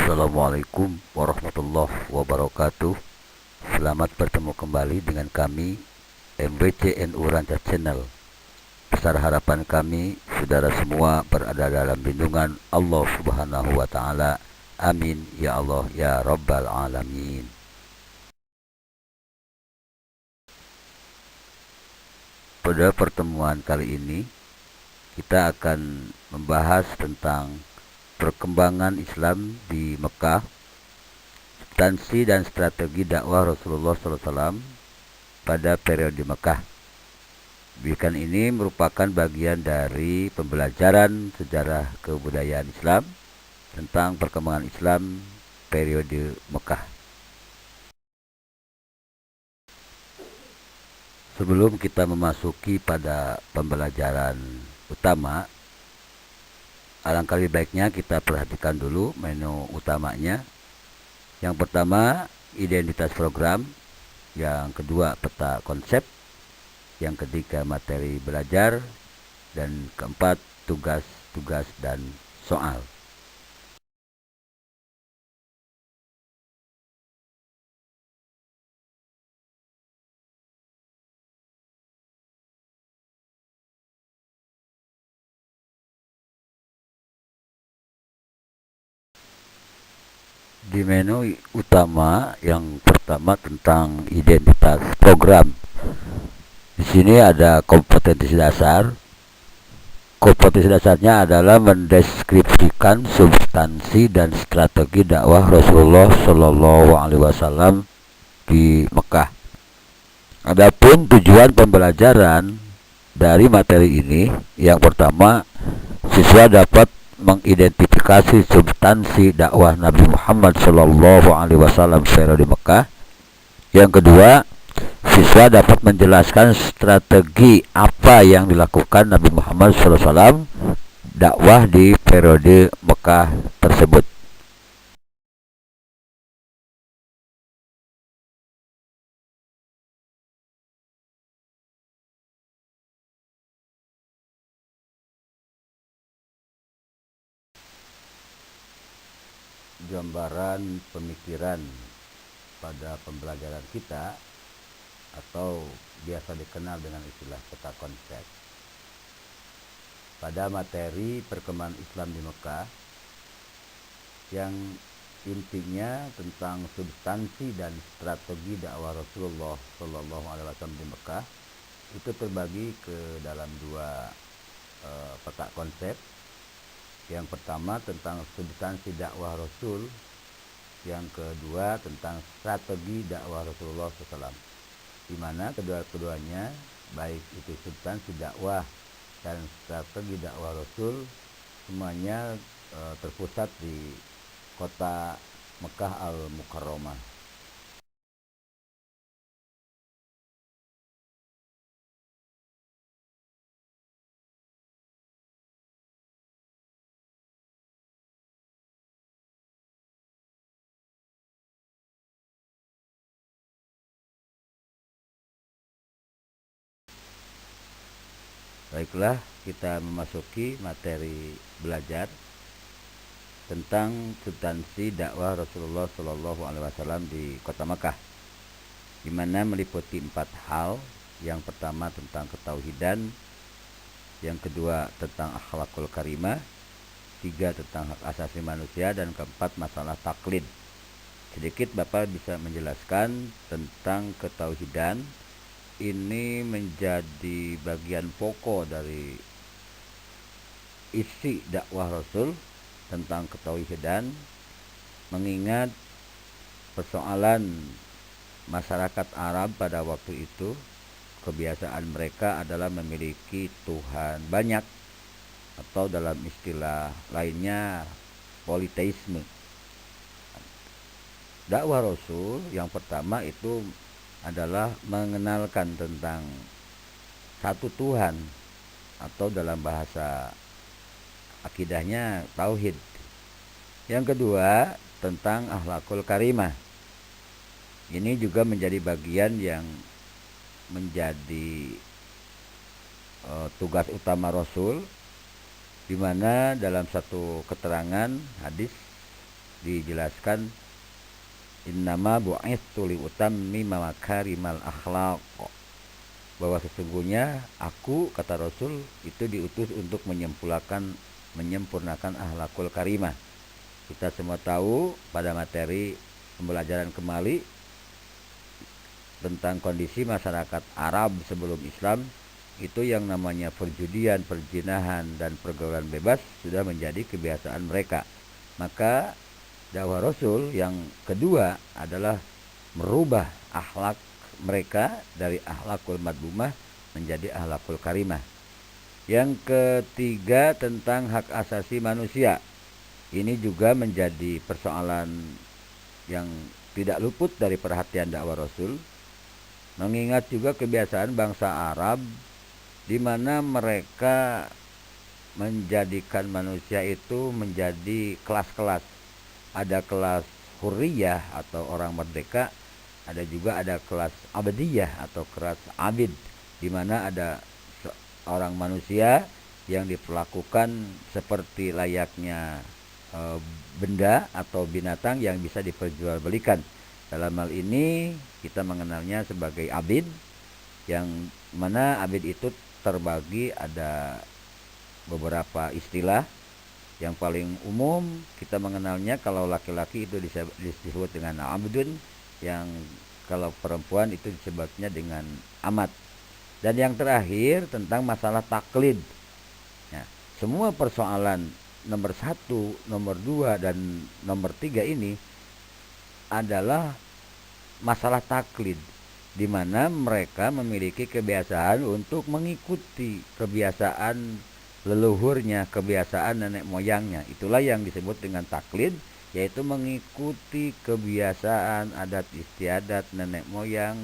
Assalamualaikum warahmatullahi wabarakatuh. Selamat bertemu kembali dengan kami MBCNU Ranca Channel. Besar harapan kami saudara semua berada dalam lindungan Allah Subhanahu wa taala. Amin ya Allah ya rabbal alamin. Pada pertemuan kali ini kita akan membahas tentang perkembangan Islam di Mekah, substansi dan strategi dakwah Rasulullah SAW pada periode Mekah. Bidikan ini merupakan bagian dari pembelajaran sejarah kebudayaan Islam tentang perkembangan Islam periode Mekah. Sebelum kita memasuki pada pembelajaran utama, alangkah lebih baiknya kita perhatikan dulu menu utamanya. Yang pertama, identitas program. Yang kedua, peta konsep. Yang ketiga, materi belajar. Dan keempat, tugas-tugas dan soal. Di menu utama yang pertama tentang identitas program. Di sini ada kompetensi dasar. Kompetensi dasarnya adalah mendeskripsikan substansi dan strategi dakwah Rasulullah Shallallahu Alaihi Wasallam di Mekah. Adapun tujuan pembelajaran dari materi ini, yang pertama, siswa dapat mengidentifikasi substansi dakwah Nabi Muhammad Shallallahu Alaihi Wasallam periode Mekah. Yang kedua, siswa dapat menjelaskan strategi apa yang dilakukan Nabi Muhammad SAW dakwah di periode Mekah tersebut. Gambaran pemikiran pada pembelajaran kita, atau biasa dikenal dengan istilah peta konsep. Pada materi perkembangan Islam di Mekah, yang intinya tentang substansi dan strategi dakwah Rasulullah Shallallahu Alaihi Wasallam di Mekah, itu terbagi ke dalam dua peta konsep. Yang pertama tentang substansi dakwah Rasul, yang kedua tentang strategi dakwah Rasulullah SAW, di mana kedua-keduanya, baik itu substansi dakwah dan strategi dakwah Rasul, semuanya terpusat di kota Mekah Al-Mukarramah. Baiklah, kita memasuki materi belajar tentang substansi dakwah Rasulullah Shallallahu Alaihi Wasallam di kota Mekah, di mana meliputi 4 hal. Yang pertama tentang ketauhidan, yang kedua tentang akhlakul karimah, 3 tentang hak asasi manusia, dan keempat masalah taklid. Sedikit Bapak bisa menjelaskan tentang ketauhidan. Ini menjadi bagian pokok dari isi dakwah Rasul tentang ketauhidan, mengingat persoalan masyarakat Arab pada waktu itu, kebiasaan mereka adalah memiliki Tuhan banyak, atau dalam istilah lainnya politeisme. Dakwah Rasul yang pertama itu adalah mengenalkan tentang satu Tuhan, atau dalam bahasa akidahnya tauhid. Yang kedua tentang akhlakul karimah. Ini juga menjadi bagian yang menjadi tugas utama Rasul, di mana dalam satu keterangan hadis dijelaskan innama bu'itsu li utammima makarimal akhlaq, bahwa sesungguhnya aku, kata Rasul, itu diutus untuk menyempurnakan akhlakul karimah. Kita semua tahu pada materi pembelajaran kembali tentang kondisi masyarakat Arab sebelum Islam, itu yang namanya perjudian, perjinahan, dan pergaulan bebas sudah menjadi kebiasaan mereka. Maka dakwah Rasul yang kedua adalah merubah akhlak mereka dari akhlakul madmumah menjadi akhlakul karimah. Yang ketiga tentang hak asasi manusia. Ini juga menjadi persoalan yang tidak luput dari perhatian dakwah Rasul, mengingat juga kebiasaan bangsa Arab di mana mereka menjadikan manusia itu menjadi kelas-kelas. Ada kelas hurriyah atau orang merdeka, ada juga ada kelas abdiyah atau kelas abid, di mana ada orang manusia yang diperlakukan seperti layaknya benda atau binatang yang bisa diperjualbelikan. Dalam hal ini kita mengenalnya sebagai abid, yang mana abid itu terbagi ada beberapa istilah. Yang paling umum kita mengenalnya kalau laki-laki itu disebut dengan abdun, yang kalau perempuan itu disebutnya dengan amat. Dan yang terakhir tentang masalah taklid. Nah, semua persoalan nomor 1, nomor 2, dan nomor 3 ini adalah masalah taklid, di mana mereka memiliki kebiasaan untuk mengikuti kebiasaan leluhurnya, kebiasaan nenek moyangnya. Itulah yang disebut dengan taklid, yaitu mengikuti kebiasaan adat istiadat nenek moyang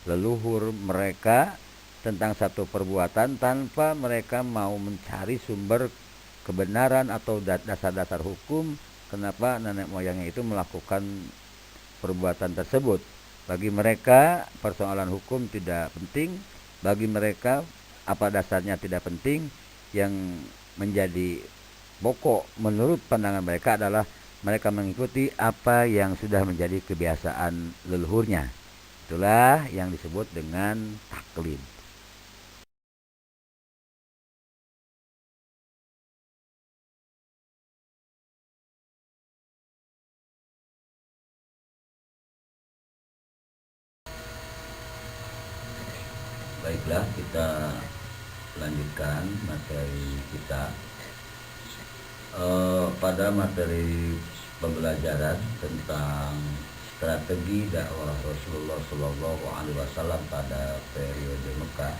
leluhur mereka tentang satu perbuatan tanpa mereka mau mencari sumber kebenaran atau dasar-dasar hukum kenapa nenek moyangnya itu melakukan perbuatan tersebut. Bagi mereka persoalan hukum tidak penting, bagi mereka apa dasarnya tidak penting. Yang menjadi pokok menurut pandangan mereka adalah mereka mengikuti apa yang sudah menjadi kebiasaan leluhurnya. Itulah yang disebut dengan taklid. Baiklah, kita lanjutkan materi kita. Pada materi pembelajaran tentang strategi dakwah Rasulullah Shallallahu Alaihi Wasallam pada periode Mekah,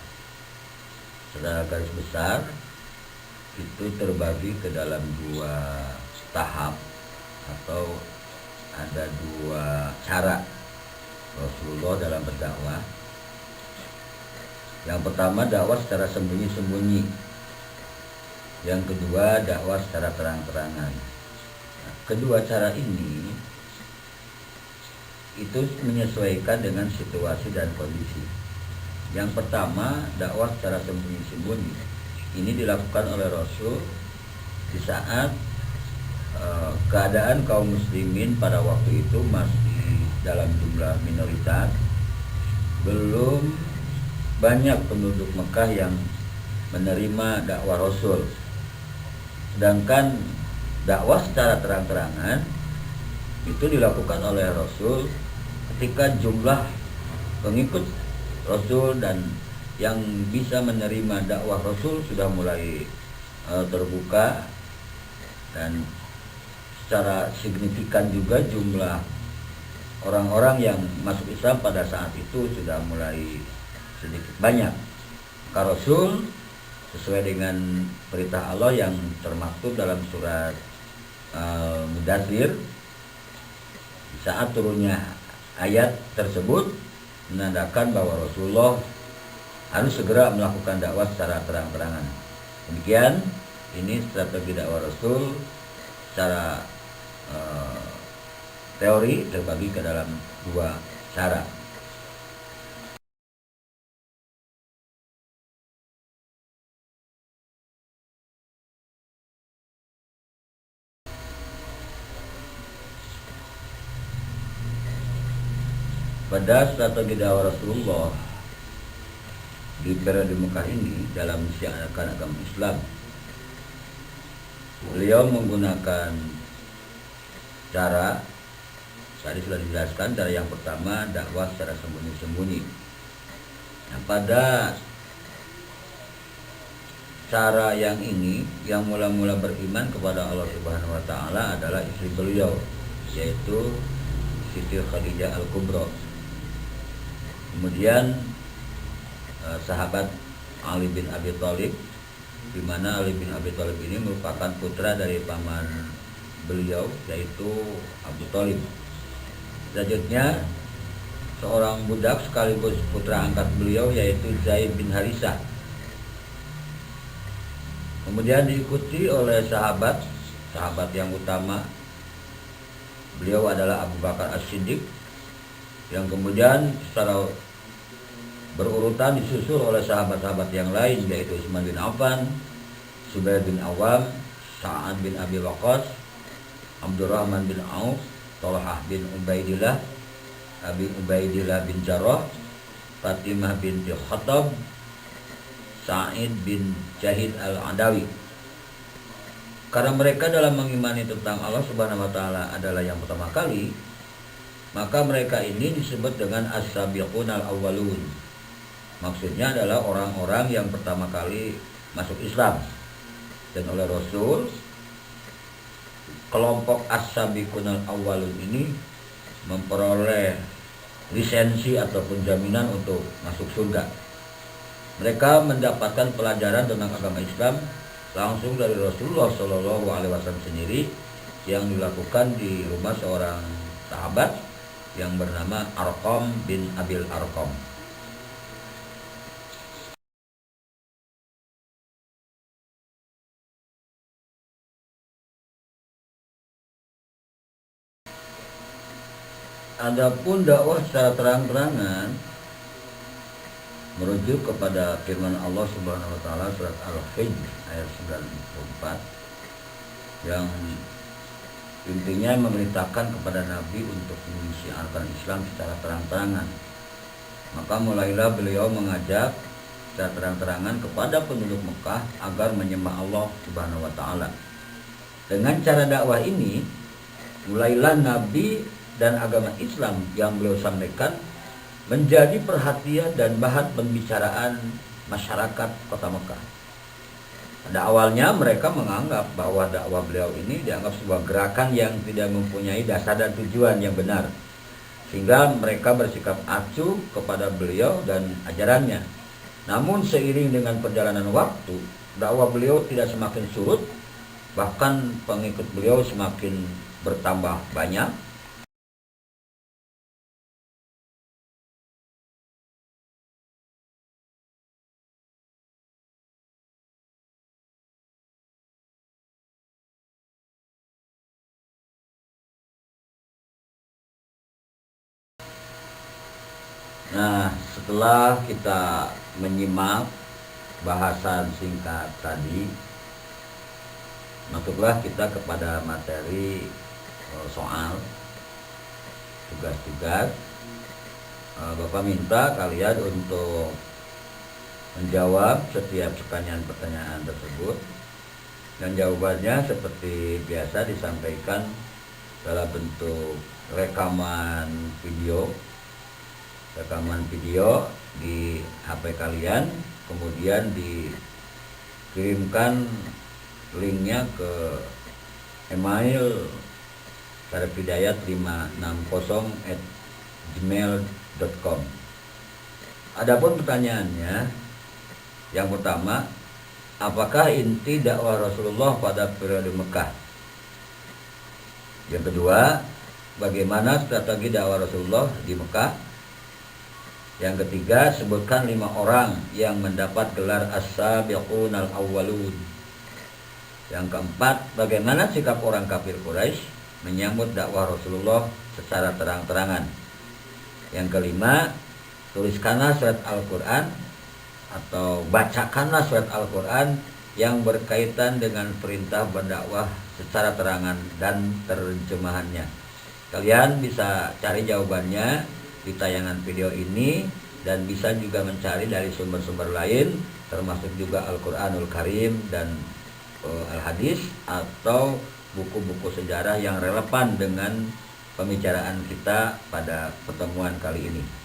secara garis besar itu terbagi ke dalam 2 tahap atau ada 2 cara Rasulullah dalam berdakwah. Yang pertama, dakwah secara sembunyi-sembunyi. Yang kedua, dakwah secara terang-terangan. Nah, kedua cara ini itu menyesuaikan dengan situasi dan kondisi. Yang pertama, dakwah secara sembunyi-sembunyi. Ini dilakukan oleh Rasul di saat keadaan kaum muslimin pada waktu itu masih dalam jumlah minoritas, belum banyak penduduk Mekah yang menerima dakwah Rasul. Sedangkan dakwah secara terang-terangan itu dilakukan oleh Rasul ketika jumlah pengikut Rasul dan yang bisa menerima dakwah Rasul sudah mulai terbuka, dan secara signifikan juga jumlah orang-orang yang masuk Islam pada saat itu sudah mulai sedikit banyak. Maka Rasul sesuai dengan perintah Allah yang termaktub dalam surat Mudathir, saat turunnya ayat tersebut menandakan bahwa Rasulullah harus segera melakukan dakwah secara terang-terangan. Demikian, ini strategi dakwah Rasul secara teori terbagi ke dalam 2 cara. Pada strategi dakwah Rasulullah di periode Mekah ini dalam mensiarkan agama Islam, beliau menggunakan cara, tadi sudah dijelaskan, cara yang pertama dakwah secara sembunyi-sembunyi. Nah, pada cara yang ini, yang mula-mula beriman kepada Allah Subhanahu wa taala adalah istri beliau, yaitu Siti Khadijah Al-Kubra. Kemudian sahabat Ali bin Abi Thalib, di mana Ali bin Abi Thalib ini merupakan putra dari paman beliau, yaitu Abu Thalib. Selanjutnya seorang budak sekaligus putra angkat beliau, yaitu Zaid bin Harisah. Kemudian diikuti oleh sahabat yang utama, beliau adalah Abu Bakar As-Siddiq, yang kemudian secara berurutan disusul oleh sahabat-sahabat yang lain, yaitu Utsman bin Affan, Zubair bin Awam, Sa'ad bin Abi Waqqas, Abdurrahman bin Auf, Thalhah bin Ubaidillah, Abi Ubaidillah bin Jarrah, Fatimah binti Khattab, Sa'id bin Jahid al-Adawi. Karena mereka dalam mengimani tentang Allah Subhanahu wa taala adalah yang pertama kali, maka mereka ini disebut dengan as-sabiqun al-awwalun. Maksudnya adalah orang-orang yang pertama kali masuk Islam. Dan oleh Rasul, kelompok as-sabiqun al-awwalun ini memperoleh lisensi ataupun jaminan untuk masuk surga. Mereka mendapatkan pelajaran tentang agama Islam langsung dari Rasulullah SAW sendiri, yang dilakukan di rumah seorang sahabat yang bernama Arqam bin Abil Arqam. Adapun dakwah secara terang-terangan merujuk kepada firman Allah Subhanahu wa taala surat Al-Hijr ayat 94, yang intinya memerintahkan kepada Nabi untuk menyiarkan Islam secara terang-terangan. Maka mulailah beliau mengajak secara terang-terangan kepada penduduk Mekah agar menyembah Allah Subhanahu wa taala. Dengan cara dakwah ini, mulailah Nabi dan agama Islam yang beliau sampaikan menjadi perhatian dan bahan pembicaraan masyarakat kota Mekah. Pada awalnya mereka menganggap bahwa dakwah beliau ini dianggap sebuah gerakan yang tidak mempunyai dasar dan tujuan yang benar, sehingga mereka bersikap acuh kepada beliau dan ajarannya. Namun seiring dengan perjalanan waktu, dakwah beliau tidak semakin surut, bahkan pengikut beliau semakin bertambah banyak. Nah, setelah kita menyimak bahasan singkat tadi, masuklah kita kepada materi soal tugas-tugas. Bapak minta kalian untuk menjawab setiap pertanyaan tersebut, dan jawabannya seperti biasa disampaikan dalam bentuk rekaman video di HP kalian, kemudian dikirimkan linknya ke email sarifhidayat560@gmail.com. Adapun pertanyaannya, yang pertama, apakah inti dakwah Rasulullah pada periode Mekah? Yang kedua, bagaimana strategi dakwah Rasulullah di Mekah? Yang ketiga, sebutkan 5 orang yang mendapat gelar as-sabiqun al-awwalun. Yang keempat, bagaimana sikap orang kafir Quraisy menyambut dakwah Rasulullah secara terang-terangan. Yang kelima, tuliskanlah surat Al-Quran atau bacakanlah surat Al-Quran yang berkaitan dengan perintah berdakwah secara terangan dan terjemahannya. Kalian bisa cari jawabannya di tayangan video ini, dan bisa juga mencari dari sumber-sumber lain termasuk juga Al-Qur'anul Karim dan Al-Hadis atau buku-buku sejarah yang relevan dengan pembicaraan kita pada pertemuan kali ini.